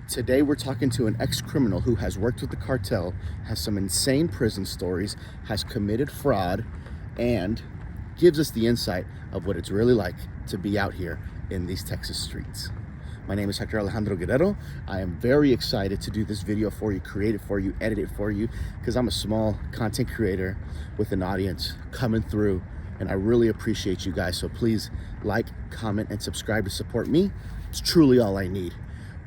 Today we're talking to an ex-criminal who has worked with the cartel, has some insane prison stories, has committed fraud, and gives us the insight of what it's really like to be out here in these Texas streets. My name is Hector Guerrero. I am very excited to do this video for you, create it for you, edit it for you, because I'm a small content creator with an audience coming through, and I really appreciate you guys. So please like, comment, and subscribe to support me. It's truly all I need.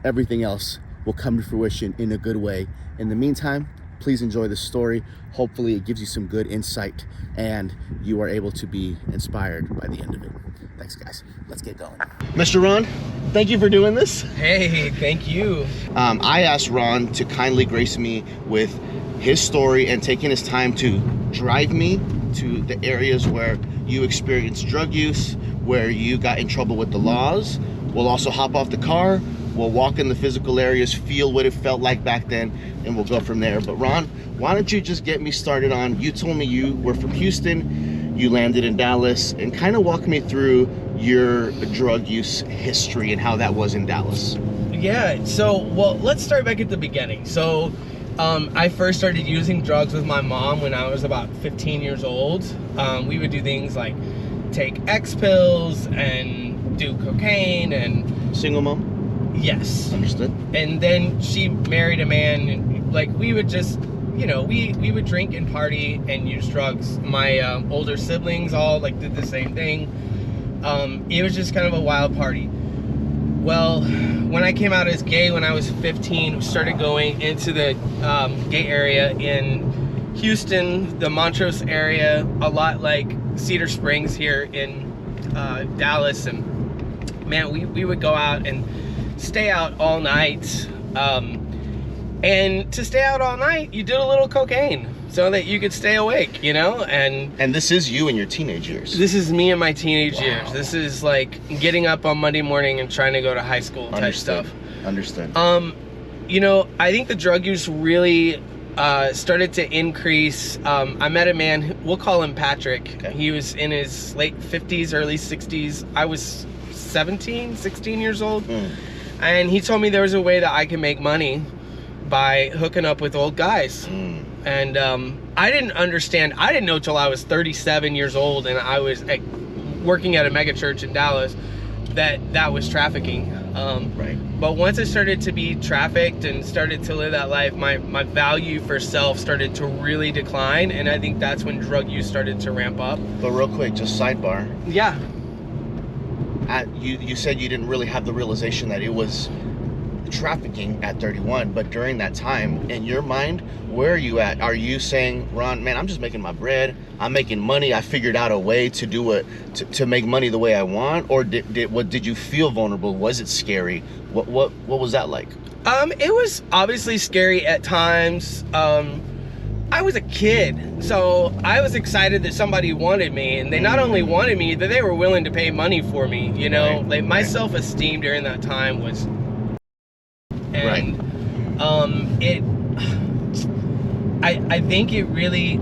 Everything else will come to fruition in a good way. In the meantime, please enjoy the story. Hopefully it gives you some good insight and you are able to be inspired by the end of it. Thanks, guys. Let's get going. Mr. Ron, thank you for doing this. Hey, thank you. I asked Ron to kindly grace me with his story and taking his time to drive me to the areas where you experienced drug use, where you got in trouble with the laws. We'll also hop off the car. We'll walk in the physical areas, feel what it felt like back then, and we'll go from there. But Ron, why don't you just get me started on, you told me you were from Houston, you landed in Dallas, and kind of walk me through your drug use history and how that was in Dallas. Yeah, so, well, let's start back at the beginning. So, I first started using drugs with my mom when I was about 15 years old. We would do things like take X pills and do cocaine and... Single mom? Yes. Understood. And then she married a man, and like we would just, you know, we would drink and party and use drugs. My older siblings all like did the same thing. It was just kind of a wild party. Well, when I came out as gay when I was 15, started going into the gay area in Houston, the Montrose area, a lot like Cedar Springs here in Dallas. And man, we would go out and stay out all night, and to stay out all night you did a little cocaine so that you could stay awake, you know. And this is you in your teenage years. This is me in my teenage years. This is like getting up on Monday morning and trying to go to high school type stuff. Understood. You know, I think the drug use really started to increase. I met a man, we'll call him Patrick. Okay. He was in his late 50s, early 60s. I was 16 years old. And he told me there was a way that I can make money by hooking up with old guys. And I didn't understand. I didn't know till I was 37 years old and I was working at a mega church in Dallas that was trafficking. Right. But once I started to be trafficked and started to live that life, my value for self started to really decline. And I think that's when drug use started to ramp up. But real quick, just sidebar. Yeah. You said you didn't really have the realization that it was trafficking at 31, but during that time, in your mind, where are you at? Are you saying, Ron, man, I'm just making my bread, I'm making money, I figured out a way to do it, to make money the way I want? Or did you feel vulnerable? Was it scary? What was that like? It was obviously scary at times. I was a kid, so I was excited that somebody wanted me, and they not only wanted me, but they were willing to pay money for me, you know? Right. Like, my self-esteem during that time was... And, I think it really,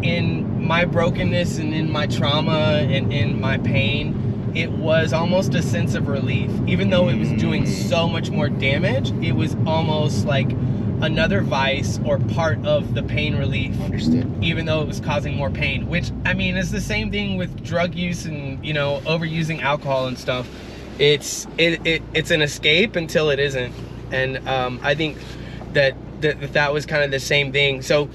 in my brokenness and in my trauma and in my pain, it was almost a sense of relief. Even though it was doing so much more damage, it was almost like another vice or part of the pain relief. Understood. Even though it was causing more pain, which, I mean, is the same thing with drug use and, you know, overusing alcohol and stuff. It's an escape until it isn't. And I think that was kind of the same thing. So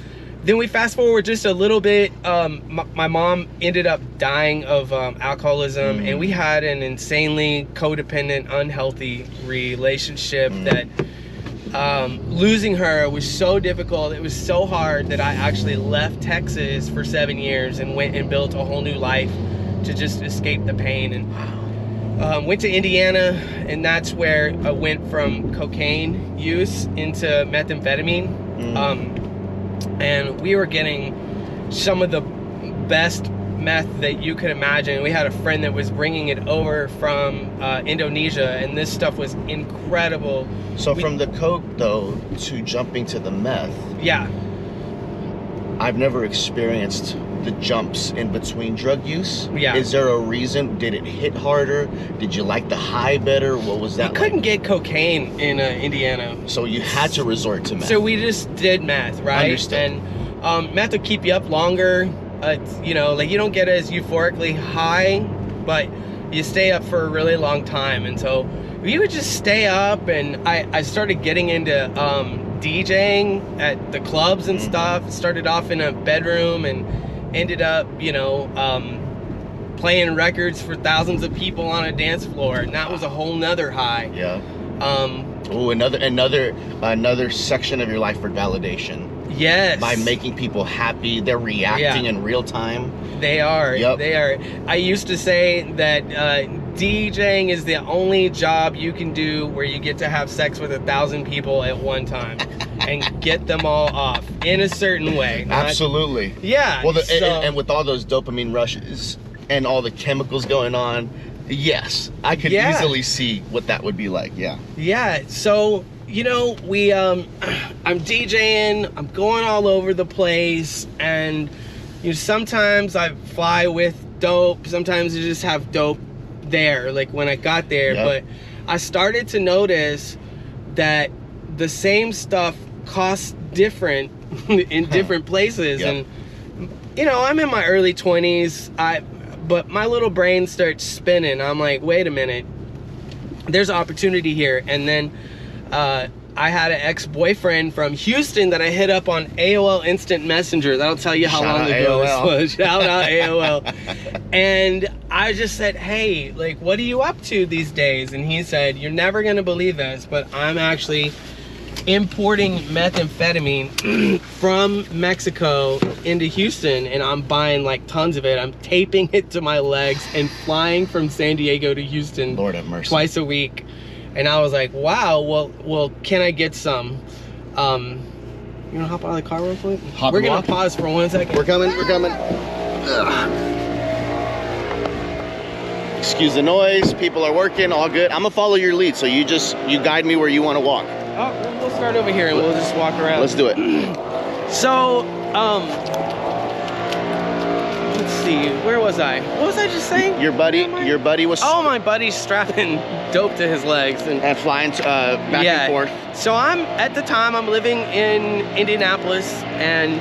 then we fast forward just a little bit. My mom ended up dying of alcoholism, and we had an insanely codependent, unhealthy relationship that losing her was so difficult. It was so hard that I actually left Texas for 7 years and went and built a whole new life to just escape the pain. And went to Indiana, and that's where I went from cocaine use into methamphetamine. And we were getting some of the best meth that you could imagine. We had a friend that was bringing it over from Indonesia, and this stuff was incredible. So from the coke, though, to jumping to the meth. Yeah. I've never experienced the jumps in between drug use? Yeah. Is there a reason? Did it hit harder? Did you like the high better? What was that You couldn't like? get cocaine in Indiana. So you had to resort to meth. So we just did meth, right? Understood. And meth will keep you up longer. You know, like you don't get as euphorically high, but you stay up for a really long time. And so we would just stay up, and I started getting into DJing at the clubs and stuff. Started off in a bedroom and ended up, you know, playing records for thousands of people on a dance floor, and that was a whole nother high. Yeah. Oh, another section of your life for validation. Yes. By making people happy, they're reacting in real time. They are. Yep. They are. I used to say that DJing is the only job you can do where you get to have sex with 1,000 people at one time and get them all off in a certain way. Absolutely. Yeah. Well, and with all those dopamine rushes and all the chemicals going on, yes, I could easily see what that would be like. Yeah. Yeah. So, you know, I'm DJing, I'm going all over the place, and you know, sometimes I fly with dope, sometimes I just have dope there, like when I got there. But I started to notice that the same stuff costs different in different places. And you know, I'm in my early 20s, but my little brain starts spinning. I'm like, wait a minute, there's opportunity here. And then I had an ex-boyfriend from Houston that I hit up on AOL Instant Messenger. That'll tell you how long ago this was. Shout out AOL. And I just said, hey, like, what are you up to these days? And he said, you're never gonna believe this, but I'm actually importing methamphetamine from Mexico into Houston, and I'm buying like tons of it. I'm taping it to my legs and flying from San Diego to Houston, Lord have mercy, twice a week. And I was like, wow, well, can I get some? You wanna hop out of the car real quick? We're gonna pause for 1 second. We're coming. Ugh. Excuse the noise, people are working, all good. I'm gonna follow your lead, so you guide me where you wanna walk. Oh, we'll start over here and we'll just walk around. Let's do it. So, let's see, where was I? What was I just saying? Your buddy was... Oh, my buddy's strapping dope to his legs. And flying back and forth. So at the time, I'm living in Indianapolis, and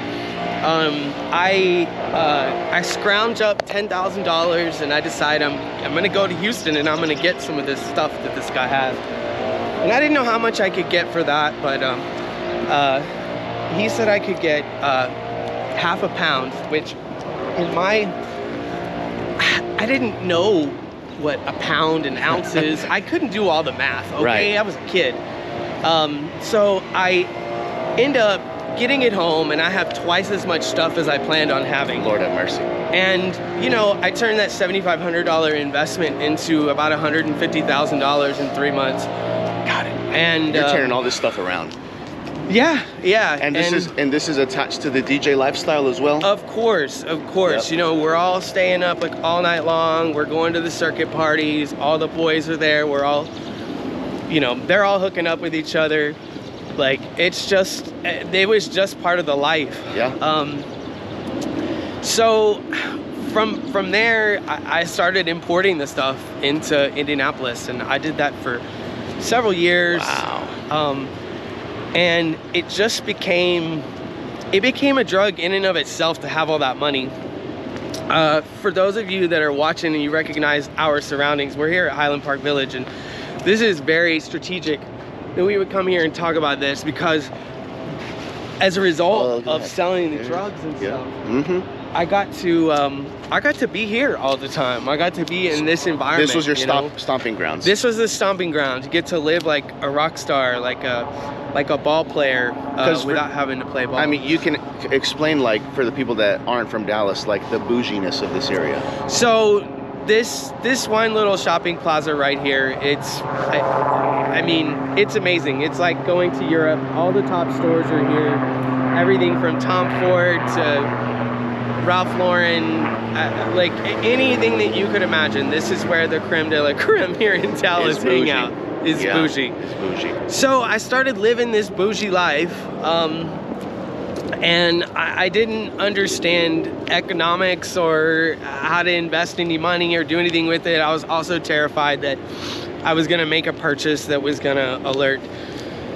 I scrounge up $10,000 and I decide I'm gonna go to Houston and I'm gonna get some of this stuff that this guy has. And I didn't know how much I could get for that, but he said I could get half a pound, which in I didn't know what a pound and ounces. I couldn't do all the math, okay? Right. I was a kid. So I end up getting it home, and I have twice as much stuff as I planned on having. Lord have mercy. And, you know, I turned that $7,500 investment into about $150,000 in 3 months. Got it. And you're turning all this stuff around. Yeah. And this is attached to the DJ lifestyle as well? Of course. Yep. You know, we're all staying up like all night long. We're going to the circuit parties. All the boys are there. We're all, you know, they're all hooking up with each other. Like, it was just part of the life. Yeah. So from there, I started importing the stuff into Indianapolis, and I did that for several years. Wow. And it just became a drug in and of itself to have all that money. For those of you that are watching and you recognize our surroundings, we're here at Highland Park Village, and this is very strategic that we would come here and talk about this, because as a result of selling the drugs and stuff, I got to be here all the time. I got to be in this environment. This was your stomping grounds. This was the stomping ground. You get to live like a rock star, like a ball player, without having to play ball. I mean, you can explain, like, for the people that aren't from Dallas, like the bouginess of this area. So this one little shopping plaza right here, I mean, it's amazing. It's like going to Europe. All the top stores are here. Everything from Tom Ford to Ralph Lauren, like anything that you could imagine. This is where the creme de la creme here in Dallas hang out. Is bougie. It's bougie. So I started living this bougie life, And I didn't understand economics or how to invest any money or do anything with it. I was also terrified that I was gonna make a purchase that was gonna alert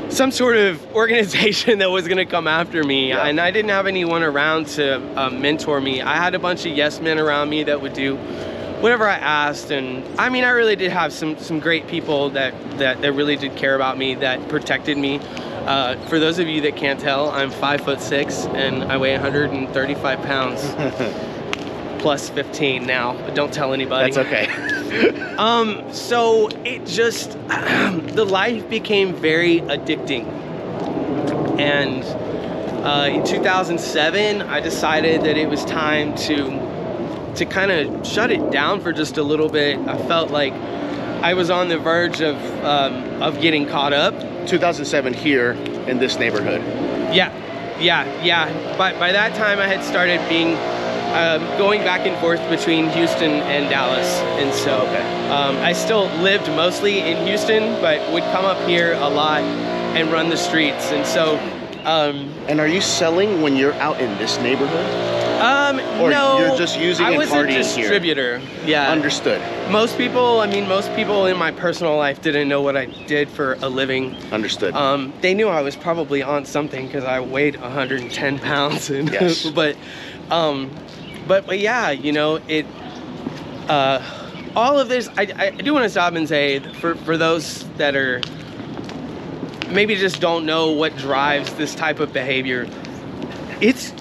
some sort of organization that was gonna come after me. Yeah. And I didn't have anyone around to mentor me. I had a bunch of yes men around me that would do whatever I asked. And I mean, I really did have some great people that really did care about me, that protected me. For those of you that can't tell, I'm 5'6" and I weigh 135 pounds. Plus 15 now, but don't tell anybody. That's okay. So it just, the life became very addicting. And in 2007, I decided that it was time to kind of shut it down for just a little bit. I felt like I was on the verge of getting caught up. 2007 here in this neighborhood. Yeah. By that time, I had started being going back and forth between Houston and Dallas, and so I still lived mostly in Houston, but would come up here a lot and run the streets. And so, and are you selling when you're out in this neighborhood? Or no, you're just using and partying here? I was a distributor. Yeah. Understood. Most people in my personal life didn't know what I did for a living. Understood. They knew I was probably on something because I weighed 110 pounds. And yes. But yeah, you know, it. All of this, I do want to stop and say, for those that are maybe just don't know what drives this type of behavior, it's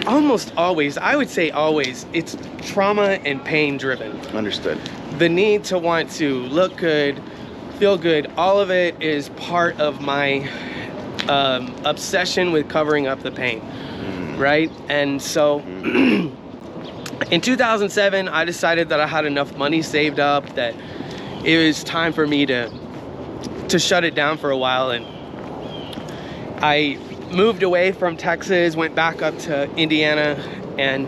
almost always, I would say always, it's trauma and pain driven. Understood. The need to want to look good, feel good, all of it is part of my obsession with covering up the pain, right? And so in 2007, I decided that I had enough money saved up that it was time for me to shut it down for a while. And I moved away from Texas, went back up to Indiana, and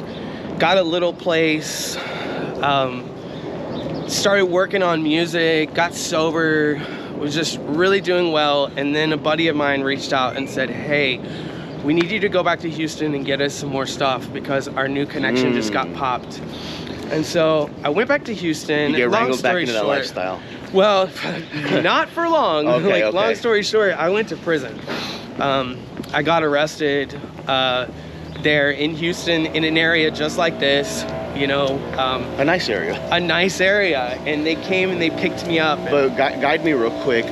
got a little place, started working on music, got sober, was just really doing well. And then a buddy of mine reached out and said, hey, we need you to go back to Houston and get us some more stuff because our new connection just got popped. And so I went back to Houston. You get long wrangled back story into short, that lifestyle. Well, not for long. Okay, okay. Long story short, I went to prison. I got arrested there in Houston in an area just like this, you know. A nice area. A nice area. And they came and they picked me up. But guide me real quick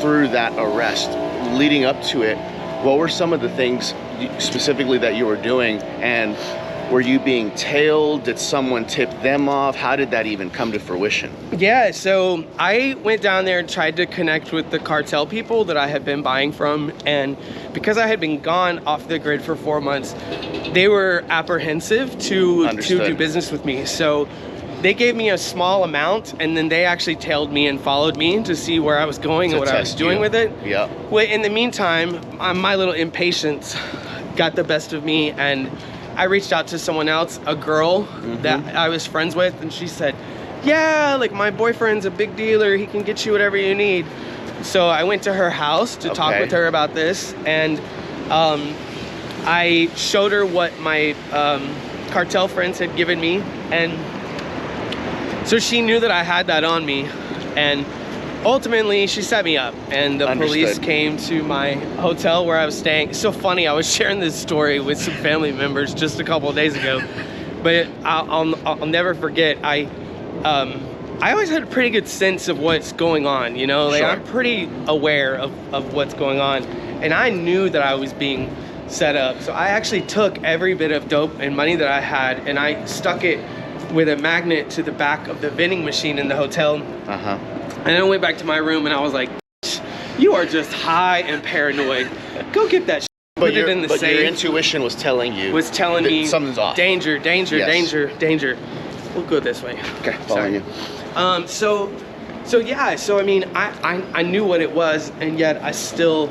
through that arrest. Leading up to it, what were some of the things specifically that you were doing? And were you being tailed? Did someone tip them off? How did that even come to fruition? Yeah, so I went down there and tried to connect with the cartel people that I had been buying from. And because I had been gone off the grid for 4 months, they were apprehensive to do business with me. So they gave me a small amount, and then they actually tailed me and followed me to see where I was going and what I was doing with it. Yeah. Well, in the meantime, my little impatience got the best of me, and I reached out to someone else, a girl that I was friends with, and she said, yeah, like my boyfriend's a big dealer, he can get you whatever you need. So I went to her house to talk with her about this, and I showed her what my cartel friends had given me, and so she knew that I had that on me. And ultimately she set me up, and the police came to my hotel where I was staying. It's so funny, I was sharing this story with some family members just a couple of days ago, but I'll never forget. I always had a pretty good sense of what's going on, you know, like I'm pretty aware of what's going on, and I knew that I was being set up. So I actually took every bit of dope and money that I had, and I stuck it with a magnet to the back of the vending machine in the hotel. And I went back to my room and I was like, you are just high and paranoid. Go get that shit. Put it in the safe. Your intuition was telling you. Me something's off. Danger, danger, danger, danger. We'll go this way. Okay, following you. So I mean, I knew what it was, and yet I still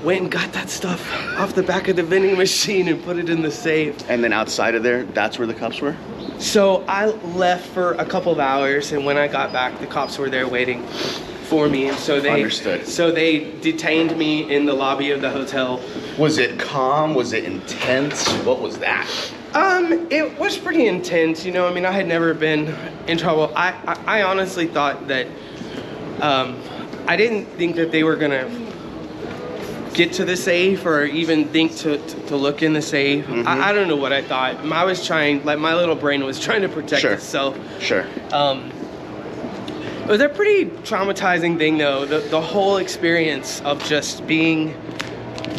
went and got that stuff off the back of the vending machine and put it in the safe. And then outside of there, that's where the cops were? So I left for a couple of hours, and when I got back, the cops were there waiting for me. And so they Understood. So they detained me in the lobby of the hotel. Was it calm? Was it intense? What was that? It was pretty intense, you know. I mean, I had never been in trouble. I honestly thought that I didn't think that they were gonna get to the safe or even think to look in the safe. Mm-hmm. I don't know what I thought. I was trying, like, my little brain was trying to protect Sure. itself. Sure. It was a pretty traumatizing thing, though. The whole experience of just being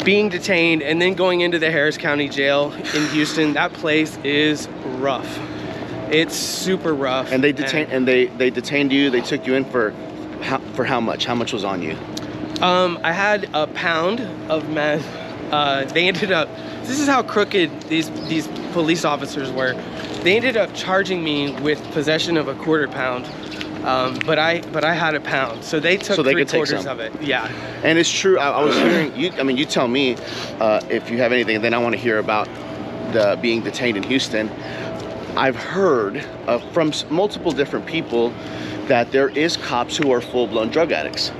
detained and then going into the Harris County Jail in Houston. That place is rough. It's super rough. And they detained you. They took you in for how much? How much was on you? I had a pound of meth. They ended up. This is how crooked these police officers were. They ended up charging me with possession of a quarter pound. But I had a pound, so they took 3/4 of it. Yeah. And it's true. I was hearing you. I mean, you tell me if you have anything, and then I want to hear about the being detained in Houston. I've heard from multiple different people that there is cops who are full-blown drug addicts.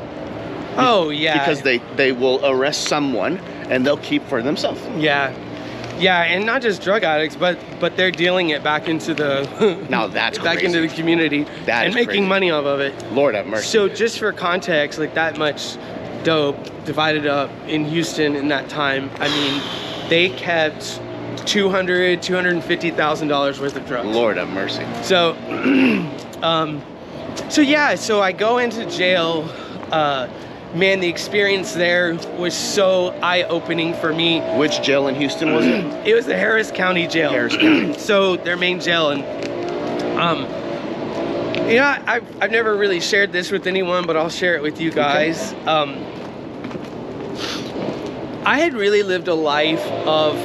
Oh yeah. Because they will arrest someone and they'll keep for themselves. Yeah. Yeah, and not just drug addicts, but they're dealing it back into the now that's back crazy. into the community That and is making crazy. money off of it. Lord have mercy. So just for context, like that much dope divided up in Houston in that time, I mean, they kept $250,000 worth of drugs. Lord have mercy. So, so yeah, so I go into jail. Man, the experience there was so eye-opening for me. Which jail in Houston was it? It was the Harris County Jail. Harris County. So their main jail, and you know, I've never really shared this with anyone, but I'll share it with you guys. Okay. I had really lived a life of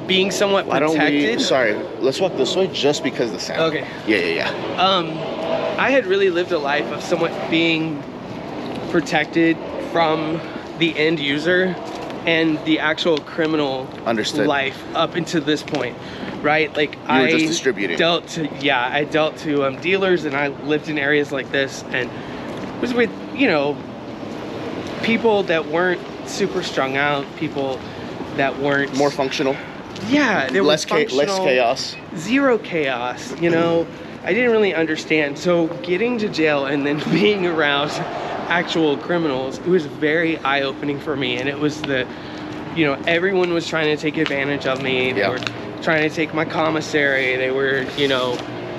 being somewhat protected. Sorry, let's walk this way just because of the sound. Okay. Yeah. I had really lived a life of somewhat being protected from the end user and the actual criminal life up until this point, right? Like you were just distributing. I dealt to dealers, and I lived in areas like this, and was with, you know, people that weren't super strung out, people that weren't more functional. Yeah, they were functional, less chaos. Zero chaos, you know. I didn't really understand. So getting to jail and then being around actual criminals, it was very eye-opening for me. And it was you know, everyone was trying to take advantage of me. They were trying to take my commissary. They were, you know,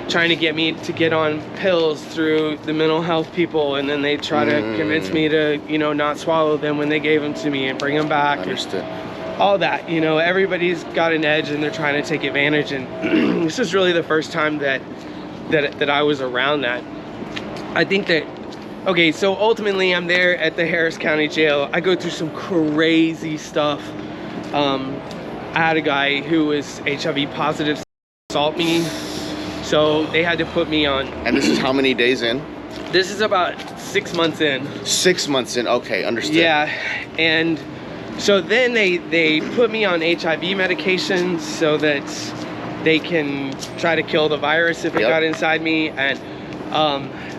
trying to get me to get on pills through the mental health people. And then they try to convince me to, you know, not swallow them when they gave them to me and bring them back. Understood. All that, you know, everybody's got an edge and they're trying to take advantage. And this is really the first time that I was around that. I think that, okay, so ultimately I'm there at the Harris County Jail. I go through some crazy stuff. I had a guy who was HIV positive assault me, so they had to put me on. And this is how many days in? This is about 6 months in. 6 months in, okay, understood. Yeah, and so then they put me on HIV medications so that they can try to kill the virus if it got inside me. And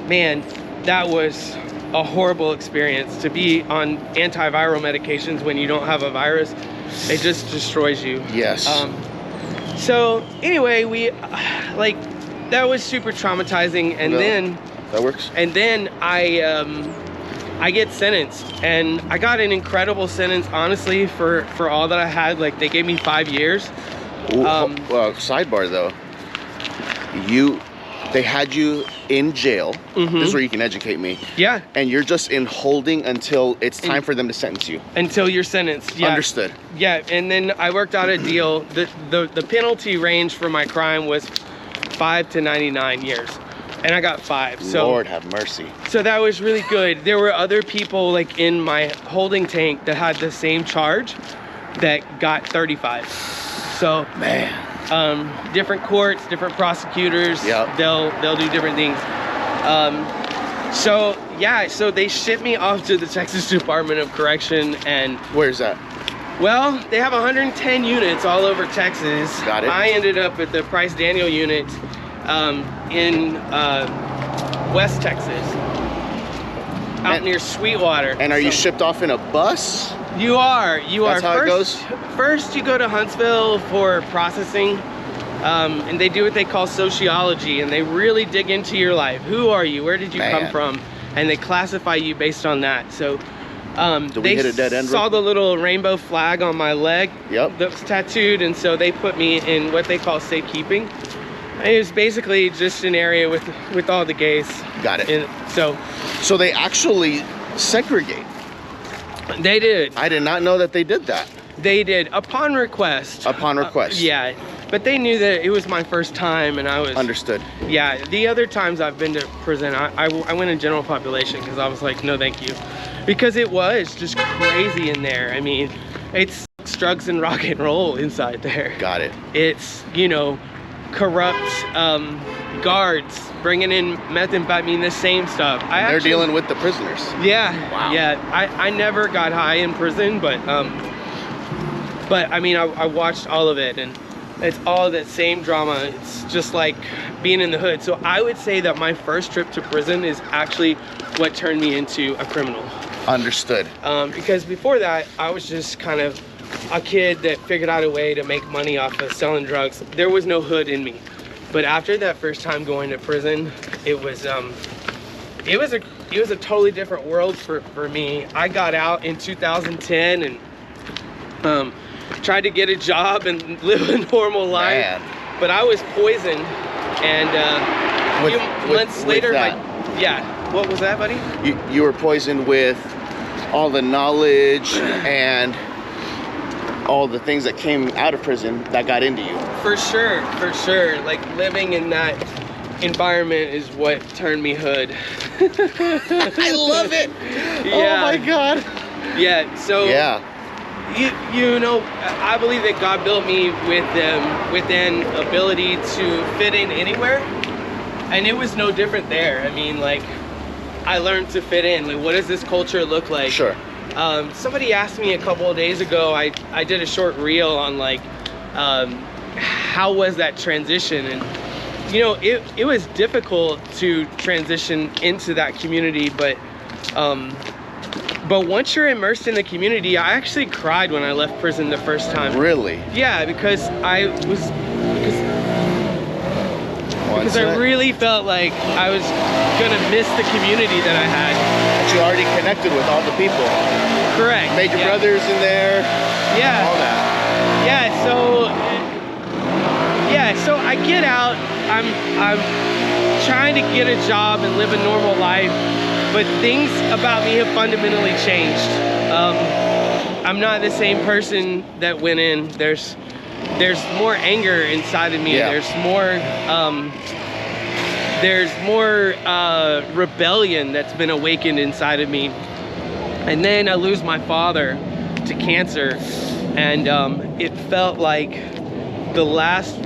man, that was a horrible experience to be on antiviral medications when you don't have a virus. It just destroys you. Yes. So anyway, that was super traumatizing. And then that works. And then I get sentenced, and I got an incredible sentence, honestly, for all that I had. Like, they gave me 5 years. Well, sidebar though, they had you in jail. This is where you can educate me. Yeah. And you're just in holding until it's time for them to sentence you. Until you're sentenced. Yeah. Understood. Yeah, and then I worked out a deal. The penalty range for my crime was 5 to 99 years. And I got 5. So Lord have mercy. So that was really good. There were other people like in my holding tank that had the same charge that got 35. So man, different courts, different prosecutors. Yep. They'll do different things. So yeah, so they shipped me off to the Texas Department of Correction. And where's that? Well, they have 110 units all over Texas. Got it. I ended up at the Price Daniel unit in West Texas. out near Sweetwater. And are you shipped off in a bus? You are. That's how it goes? First, you go to Huntsville for processing, and they do what they call sociology, and they really dig into your life. Who are you? Where did you come from? And they classify you based on that. So they hit a dead end? Saw the little rainbow flag on my leg. Yep. That was tattooed, and so they put me in what they call safekeeping. It was basically just an area with all the gays. Got it. And so they actually segregate. They did. I did not know that they did that. They did, upon request. Upon request. Yeah, but they knew that it was my first time, and I was... Understood. Yeah, the other times I've been to prison, I went in general population because I was like, no thank you. Because it was just crazy in there. I mean, it's drugs and rock and roll inside there. Got it. It's, you know, corrupt guards bringing in methamphetamine, the same stuff. They're dealing with the prisoners. Yeah. Wow. Yeah. I never got high in prison, but I mean, I watched all of it, and it's all that same drama. It's just like being in the hood. So I would say that my first trip to prison is actually what turned me into a criminal. Understood. Because before that, I was just kind of a kid that figured out a way to make money off of selling drugs. There was no hood in me. But after that first time going to prison, it was a totally different world for me. I got out in 2010 and tried to get a job and live a normal life. Man. But I was poisoned, and a few months later, yeah. What was that, buddy? You were poisoned with all the knowledge and all the things that came out of prison that got into you. For sure, for sure. Like, living in that environment is what turned me hood. I love it. Yeah. Oh my God. Yeah. So. Yeah. You know, I believe that God built me with an ability to fit in anywhere, and it was no different there. I mean, like, I learned to fit in. Like, what does this culture look like? Sure. Somebody asked me a couple of days ago, I did a short reel on like, how was that transition? And, you know, it was difficult to transition into that community, but once you're immersed in the community, I actually cried when I left prison the first time. Really? Yeah, because I really felt like I was gonna miss the community that I had. But you already connected with all the people. Correct. Made your brothers in there. Yeah. All that. So I get out. I'm trying to get a job and live a normal life, but things about me have fundamentally changed. I'm not the same person that went in. There's more anger inside of me. Yeah. There's more rebellion that's been awakened inside of me. And then I lose my father to cancer, and it felt like the last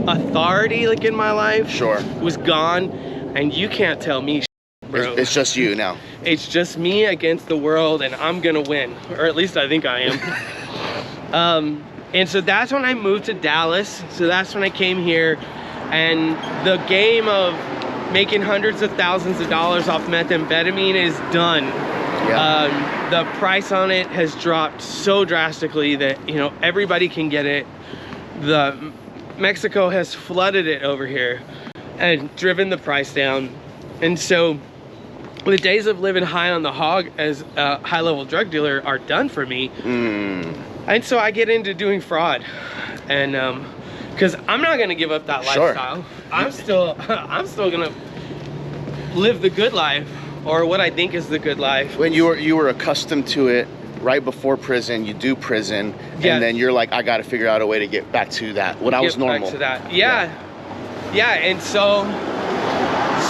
authority in my life was gone, and you can't tell me, bro. It's just you now. It's just me against the world, and I'm gonna win, or at least I think I am. And so that's when I moved to Dallas. So that's when I came here, and the game of making hundreds of thousands of dollars off methamphetamine is done. Yeah. The price on it has dropped so drastically that, you know, everybody can get it. Mexico has flooded it over here and driven the price down. And so the days of living high on the hog as a high-level drug dealer are done for me. And so I get into doing fraud, and because I'm not gonna give up that lifestyle. I'm still gonna live the good life, or what I think is the good life. When you were accustomed to it right before prison, you do prison, and then you're like, I got to figure out a way to get back to that. What I was normal. Back to that. Yeah. And so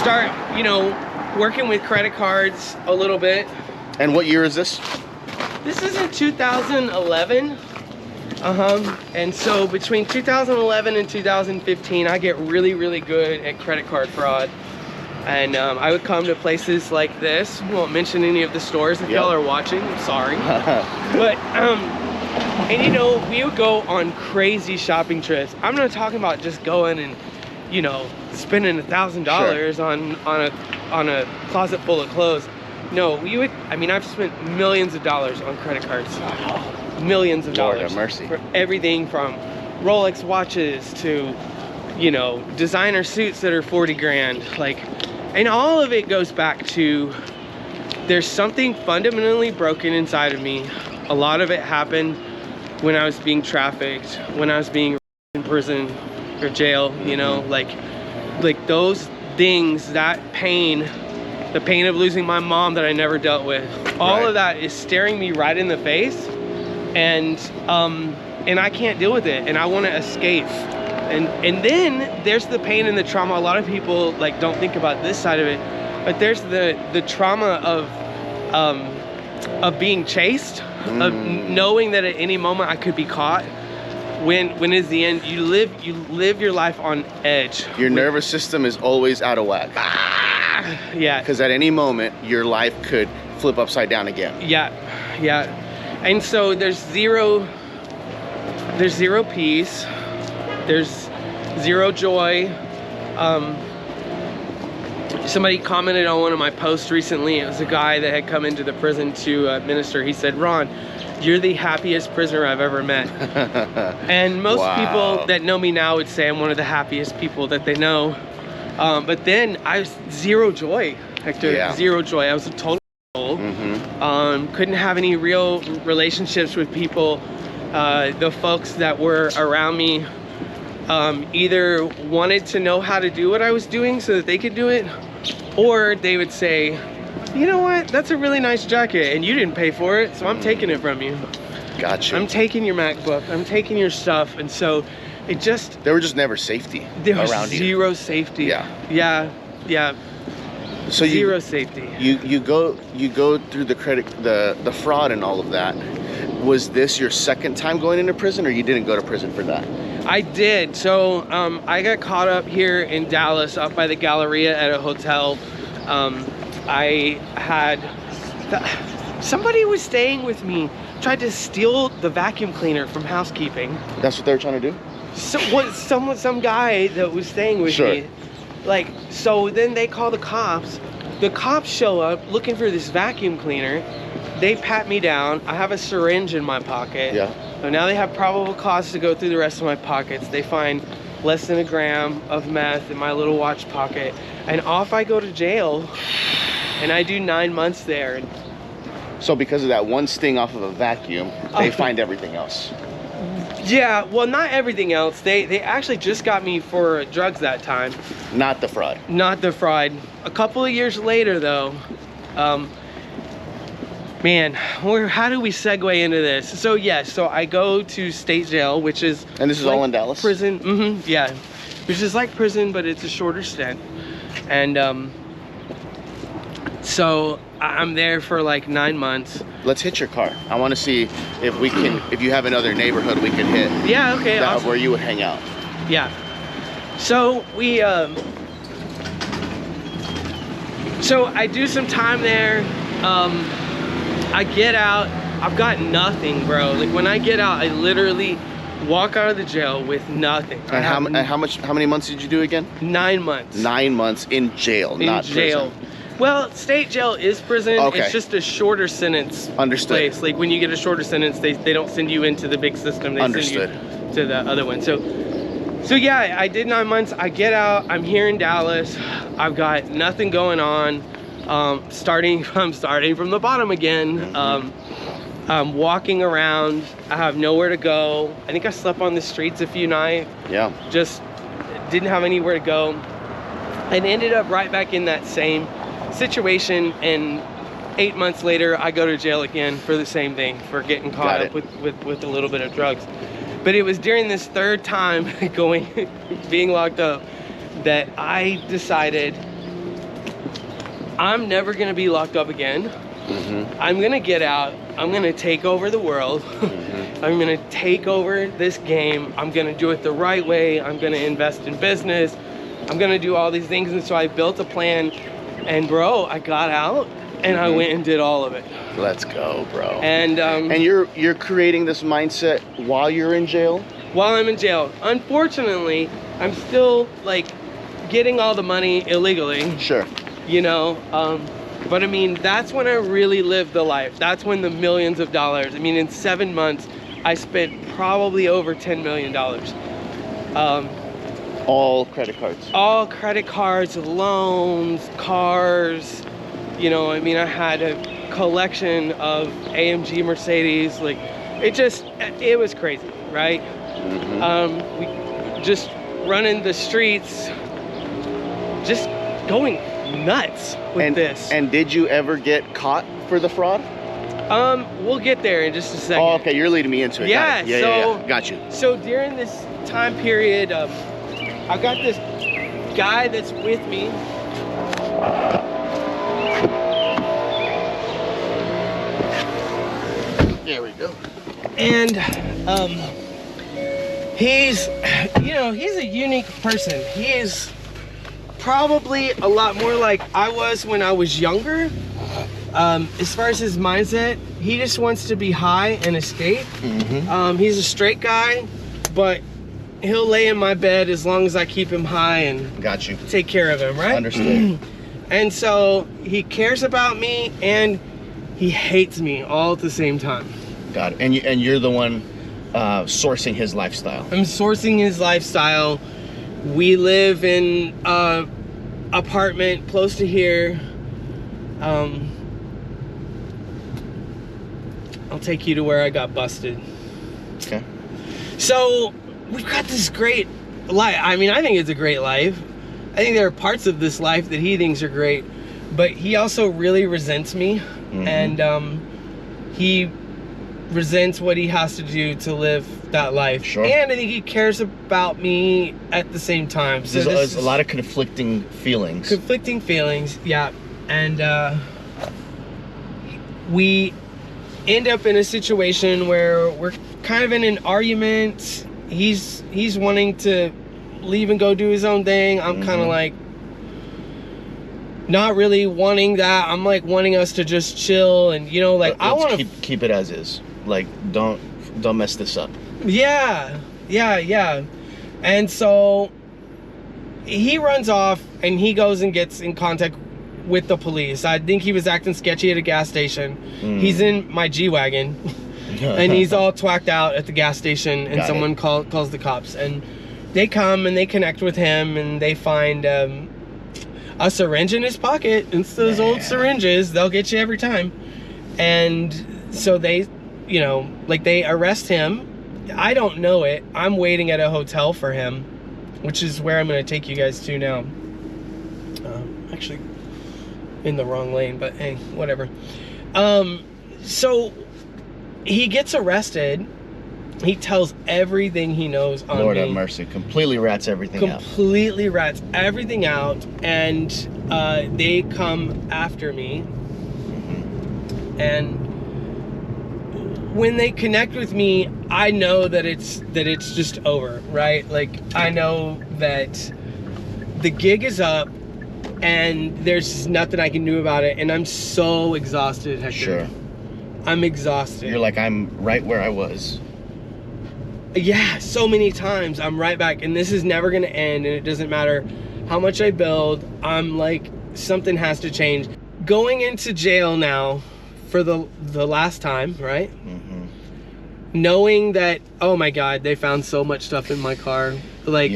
start, you know, working with credit cards a little bit. And what year is this? This is in 2011. And so between 2011 and 2015, I get really, really good at credit card fraud. And I would come to places like this. Won't mention any of the stores if y'all are watching. I'm sorry. But and you know, we would go on crazy shopping trips. I'm not talking about just going and, you know, spending $1,000 on a closet full of clothes. No, we would. I mean, I've spent millions of dollars on credit cards. Millions of Lord dollars. have mercy. For everything from Rolex watches to, you know, designer suits that are 40 grand. Like, and all of it goes back to there's something fundamentally broken inside of me. A lot of it happened when I was being trafficked, when I was being in prison or jail, you know, like those things, that pain, the pain of losing my mom that I never dealt with, all of that is staring me right in the face, and I can't deal with it, and I want to escape. And then there's the pain and the trauma. A lot of people like don't think about this side of it, but there's the trauma of being chased, of knowing that at any moment I could be caught. When is the end? You live your life on edge. Your nervous system is always out of whack. Yeah. Because at any moment, your life could flip upside down again. Yeah, yeah. And so there's zero peace. There's zero joy. Somebody commented on one of my posts recently. It was a guy that had come into the prison to minister. He said, "Ron, you're the happiest prisoner I've ever met." And most people that know me now would say I'm one of the happiest people that they know. But then I was zero joy, Hector. Yeah. Zero joy. I was a total couldn't have any real relationships with people. The folks that were around me either wanted to know how to do what I was doing so that they could do it, or they would say, "You know what, that's a really nice jacket and you didn't pay for it, so I'm taking it from you. Gotcha. I'm taking your MacBook, I'm taking your stuff." And so it just, there were just never safety there was around you. zero safety. Yeah. So zero safety. You go through the fraud and all of that. Was this your second time going into prison, or you didn't go to prison for that? I did. So I got caught up here in Dallas, up by the Galleria at a hotel. I had somebody was staying with me, tried to steal the vacuum cleaner from housekeeping. That's what they were trying to do? So what? Some guy that was staying with me. Like, so then they call the cops. The cops show up looking for this vacuum cleaner. They pat me down. I have a syringe in my pocket. Yeah. So now they have probable cause to go through the rest of my pockets. They find less than a gram of meth in my little watch pocket. And off I go to jail. And I do 9 months there. So because of that one sting off of a vacuum, they find everything else. Yeah, well, not everything else. They actually just got me for drugs that time. Not the fraud. Not the fraud. A couple of years later, though, man, how do we segue into this? So yes, so I go to state jail, which is, and this is like all in Dallas? Prison. Yeah, which is like prison, but it's a shorter stint. And so I'm there for like 9 months. Let's hit your car. I want to see if we can, if you have another neighborhood we can hit. Yeah, okay. Awesome. Where you would hang out. Yeah. So we, so I do some time there. I get out. I've got nothing, bro. Like when I get out, I literally walk out of the jail with nothing. And how many months did you do again? 9 months. 9 months in jail, not jail. prison. Well, state jail is prison. Okay. It's just a shorter sentence. Understood. Place. Like when you get a shorter sentence, they don't send you into the big system. They Understood. send you to the other one. So yeah, I did 9 months. I get out. I'm here in Dallas. I've got nothing going on. I'm starting from the bottom again. I'm walking around. I have nowhere to go. I think I slept on the streets a few nights. Yeah. Just didn't have anywhere to go, and ended up right back in that same situation. And 8 months later, I go to jail again for the same thing, for getting caught up with a little bit of drugs. But it was during this third time being locked up, that I decided I'm never gonna be locked up again. I'm gonna get out. I'm gonna take over the world. I'm gonna take over this game. I'm gonna do it the right way. I'm gonna invest in business. I'm gonna do all these things. And so I built a plan, and bro, I got out and I went and did all of it. Let's go, bro. And you're creating this mindset while you're in jail? While I'm in jail. Unfortunately, I'm still like getting all the money illegally. Sure. You know, But I mean, that's when I really lived the life. That's when the millions of dollars. I mean, in 7 months, I spent probably over $10 million. All credit cards. All credit cards, loans, cars. You know, I mean, I had a collection of AMG Mercedes. Like, it was crazy, right? We just running the streets, just going nuts with this. And did you ever get caught for the fraud? We'll get there in just a second. Oh, okay, you're leading me into it. Yeah, Got it. Yeah. Got you. So during this time period, I got this guy that's with me. There we go. And he's a unique person. He is probably a lot more like I was when I was younger. As far as his mindset, he just wants to be high and escape. He's a straight guy, but he'll lay in my bed as long as I keep him high and got you. Take care of him, right? Understood. And so he cares about me and he hates me all at the same time. Got it. And you're the one sourcing his lifestyle. I'm sourcing his lifestyle. We live in a apartment close to here. I'll take you to where I got busted. Okay. So we've got this great life. I mean, I think it's a great life. I think there are parts of this life that he thinks are great, but he also really resents me, and he resents what he has to do to live that life. Sure. And I think he cares about me at the same time. So there's a lot of conflicting feelings. Conflicting feelings, yeah. And we end up in a situation where we're kind of in an argument. He's wanting to leave and go do his own thing. I'm kind of like not really wanting that. I'm like wanting us to just chill and like I want to keep it as is. Like don't mess this up. Yeah. And so he runs off and he goes and gets in contact with the police. I think he was acting sketchy at a gas station. He's in my G-Wagon and he's all twacked out at the gas station, and someone calls the cops, and they come and they connect with him and they find a syringe in his pocket. It's those old syringes. They'll get you every time. And so they they arrest him. I don't know it. I'm waiting at a hotel for him, which is where I'm going to take you guys to now. Actually in the wrong lane, but hey, whatever. So he gets arrested. He tells everything he knows on Lord me. have mercy. Completely rats everything out. Completely rats everything out, and they come after me. And when they connect with me, I know that it's just over, right? Like, I know that the gig is up and there's just nothing I can do about it, and I'm so exhausted, Hector. Sure. I'm exhausted. You're like, I'm right where I was. Yeah, so many times I'm right back, and this is never gonna end, and it doesn't matter how much I build. I'm like, something has to change. Going into jail now for the last time, right? Knowing that, oh my God, they found so much stuff in my car. Like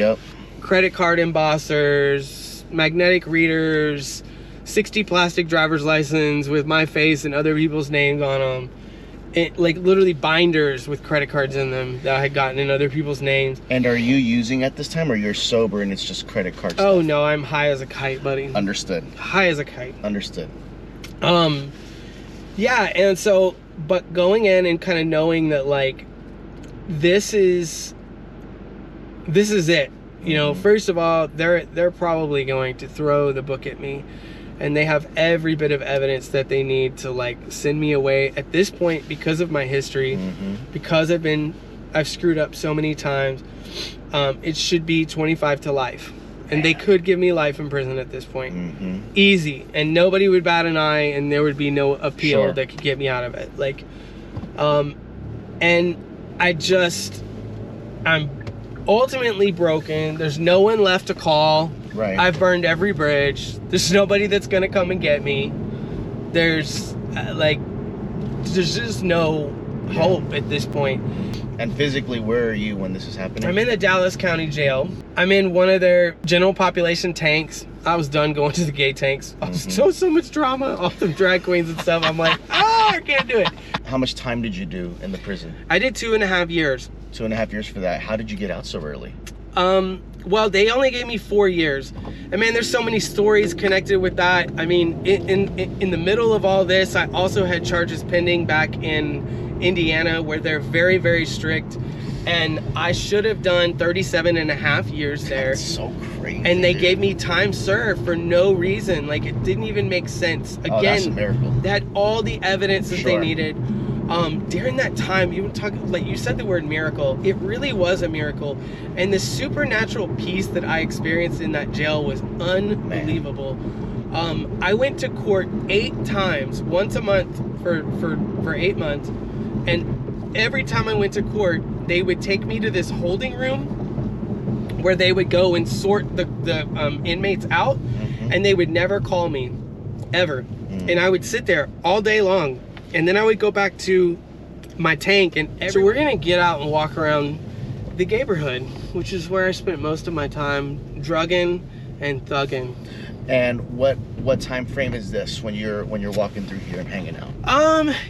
credit card embossers, magnetic readers, 60 plastic driver's license with my face and other people's names on them. Like literally binders with credit cards in them that I had gotten in other people's names. And are you using at this time, or you're sober and it's just credit card stuff? Oh no, I'm high as a kite, buddy. Understood. High as a kite. Understood. Yeah, and so, but going in and kind of knowing that like, this is it. First of all, they're probably going to throw the book at me, and they have every bit of evidence that they need to like send me away at this point because of my history, because I've screwed up so many times. It should be 25 to life, and they could give me life in prison at this point. Easy, and nobody would bat an eye, and there would be no appeal that could get me out of it. Like, and I'm ultimately broken. There's no one left to call. Right. I've burned every bridge. There's nobody that's gonna come and get me. there's there's just no hope at this point. And physically, where are you when this is happening? I'm in the Dallas County Jail. I'm in one of their general population tanks. I was done going to the gay tanks. I was so much drama, all the drag queens and stuff. I'm like, I can't do it. How much time did you do in the prison? I did 2.5 years. 2.5 years for that. How did you get out so early? Well, they only gave me 4 years. And man, there's so many stories connected with that. I mean, in the middle of all this, I also had charges pending back in Indiana, where they're very, very strict. And I should have done 37.5 years there. That's so crazy. And they gave me time served for no reason. Like, it didn't even make sense. Again, that's a miracle. They had all the evidence that they Sure. needed. During that time, you said the word miracle. It really was a miracle. And the supernatural peace that I experienced in that jail was unbelievable. I went to court 8 times, once a month for 8 months. And every time I went to court, they would take me to this holding room where they would go and sort the inmates out, and they would never call me, ever. And I would sit there all day long, and then I would go back to my tank. So we're gonna get out and walk around the neighborhood, which is where I spent most of my time drugging and thugging. And what time frame is this when you're walking through here and hanging out?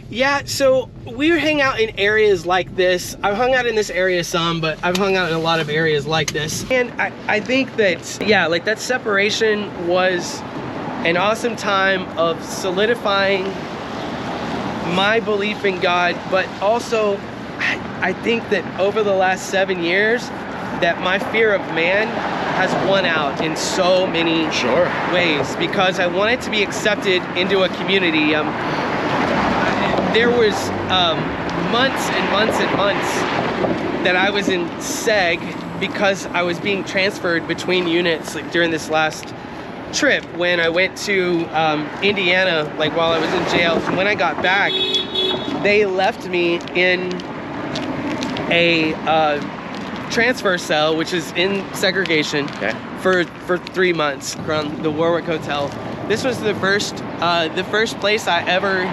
Yeah, so we hang out in areas like this. I've hung out in this area some, but I've hung out in a lot of areas like this. And I think that, yeah, like that separation was an awesome time of solidifying my belief in God, but also I think that over the last 7 years, that my fear of man has won out in so many ways, because I wanted to be accepted into a community. There was months and months and months that I was in SEG because I was being transferred between units, like during this last trip when I went to Indiana, like while I was in jail. And when I got back, they left me in a transfer cell, which is in segregation, for 3 months from the Warwick Hotel. This was the first place I ever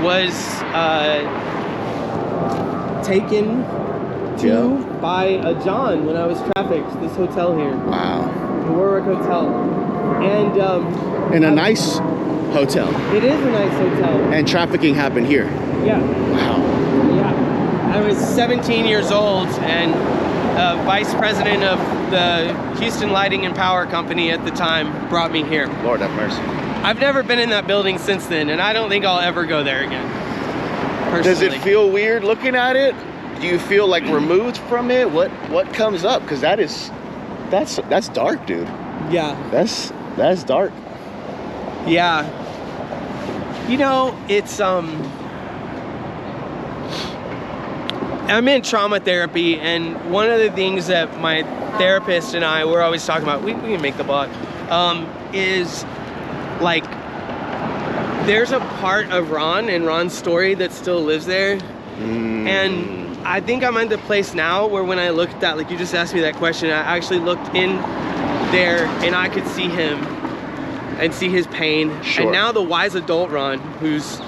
was taken to by a John when I was trafficked. This hotel here. Wow. The Warwick Hotel. And in a nice hotel. It is a nice hotel. And trafficking happened here. Yeah. Wow. Yeah. I was 17 years old, and vice president of the Houston Lighting and Power Company at the time brought me here. Lord have mercy. I've never been in that building since then, and I don't think I'll ever go there again. Personally. Does it feel weird looking at it? Do you feel like removed from it? What comes up? Because that's dark, dude. Yeah. That's dark. Yeah. You know, it's I'm in trauma therapy, and one of the things that my therapist and I were always talking about, we can make the block, is like there's a part of Ron and Ron's story that still lives there. And I think I'm at the place now where when I look at that, like you just asked me that question, I actually looked in there and I could see him and see his pain. And now the wise adult Ron, who's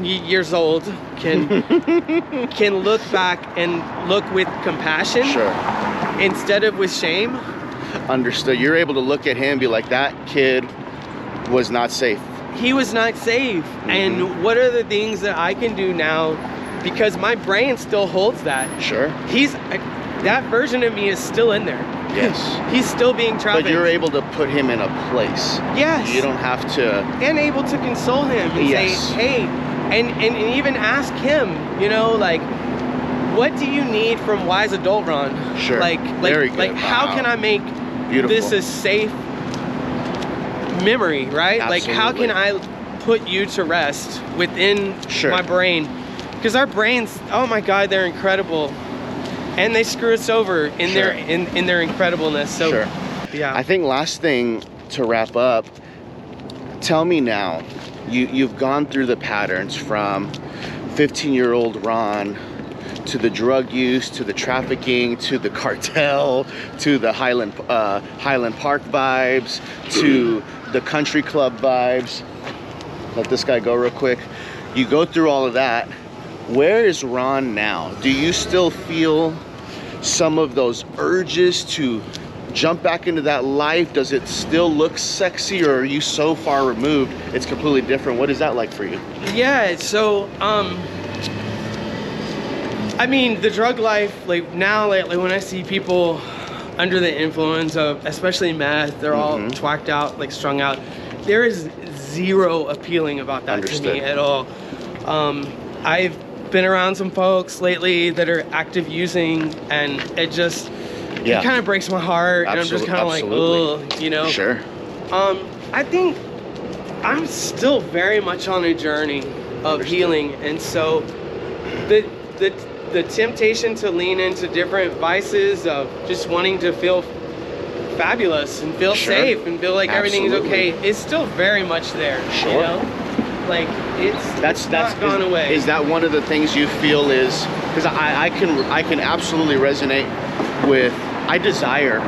years old, can look back and look with compassion instead of with shame. Understood. You're able to look at him and be like, that kid was not safe. He was not safe. And what are the things that I can do now? Because my brain still holds that. That version of me is still in there. Yes. He's still being trafficked. But you're able to put him in a place. Yes. You don't have to. And able to console him and say, hey, and even ask him, you know, like, what do you need from wise adult Ron? Very good. Like, how can I make this a safe memory, right? Absolutely. Like, how can I put you to rest within my brain? Because our brains, oh my God, they're incredible. And they screw us over in their incredibleness. So yeah. I think last thing to wrap up, tell me now, you've gone through the patterns from 15-year-old Ron to the drug use, to the trafficking, to the cartel, to the Highland Park vibes, to the country club vibes. Let this guy go real quick. You go through all of that. Where is Ron now? Do you still feel some of those urges to jump back into that life? Does it still look sexy, or are you so far removed it's completely different? What is that like for you? Yeah, so I mean, the drug life, like now lately when I see people under the influence of especially meth, they're all twacked out, like strung out, there is zero appealing about that to me at all. I've been around some folks lately that are active using, and it just it kind of breaks my heart. And I'm just kind of like, ugh, you know. Sure. I think I'm still very much on a journey of healing, and so the temptation to lean into different vices of just wanting to feel fabulous and feel safe and feel like everything is okay is still very much there. You know? Like it's not gone away. Is that one of the things you feel is, because I can absolutely resonate with, I desire,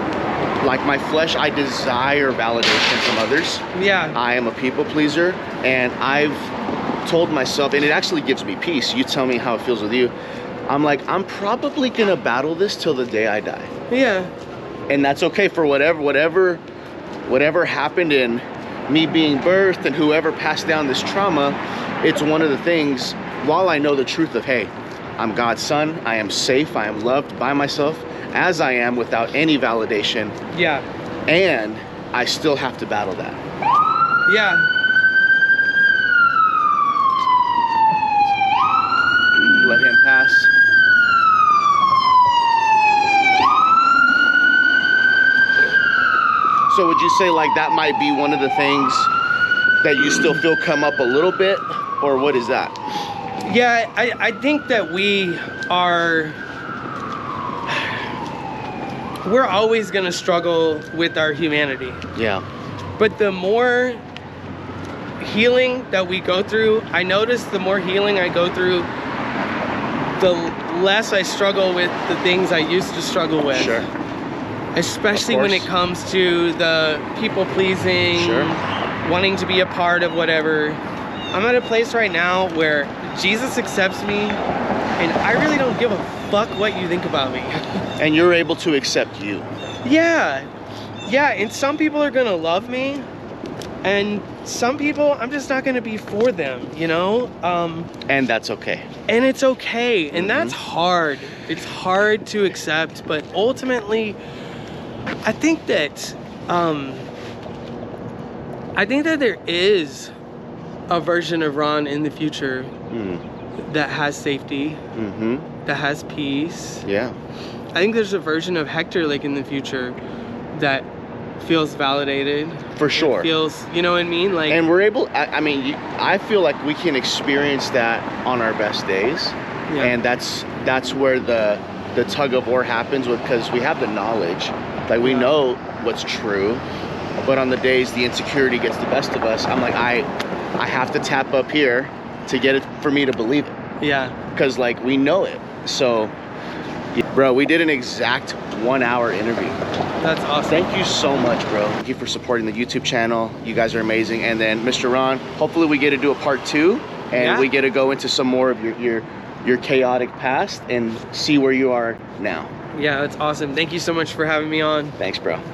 like my flesh, I desire validation from others. Yeah. I am a people pleaser, and I've told myself, and it actually gives me peace. You tell me how it feels with you. I'm like, I'm probably gonna battle this till the day I die. Yeah. And that's okay for whatever happened in me being birthed and whoever passed down this trauma. It's one of the things, while I know the truth of, hey, I'm God's son, I am safe, I am loved by myself as I am without any validation. Yeah. And I still have to battle that. Yeah. Let him pass. So would you say like that might be one of the things that you still feel come up a little bit, or what is that? Yeah, I think that we're always gonna struggle with our humanity. Yeah. But the more healing that we go through, I notice the more healing I go through, the less I struggle with the things I used to struggle with. Sure. Especially when it comes to the people pleasing, wanting to be a part of whatever. I'm at a place right now where Jesus accepts me, and I really don't give a fuck what you think about me. And you're able to accept you. Yeah. Yeah, and some people are gonna love me, and some people I'm just not gonna be for them, you know? And that's okay. And it's okay, and that's hard. It's hard to accept, but ultimately, I think that there is a version of Ron in the future that has safety, that has peace. Yeah. I think there's a version of Hector like in the future that feels validated. For sure. Feels, you know what I mean? Like, and we're able, I mean, I feel like we can experience that on our best days. Yeah. And that's where the tug of war happens, because we have the knowledge. Like we know what's true, but on the days the insecurity gets the best of us, I'm like, I have to tap up here to get it for me to believe it. Yeah. Because like we know it. So, bro, we did an exact 1 hour interview. That's awesome. Thank you so much, bro. Thank you for supporting the YouTube channel. You guys are amazing. And then Mr. Ron, hopefully we get to do a part 2, and we get to go into some more of your chaotic past and see where you are now. Yeah, that's awesome. Thank you so much for having me on. Thanks, bro.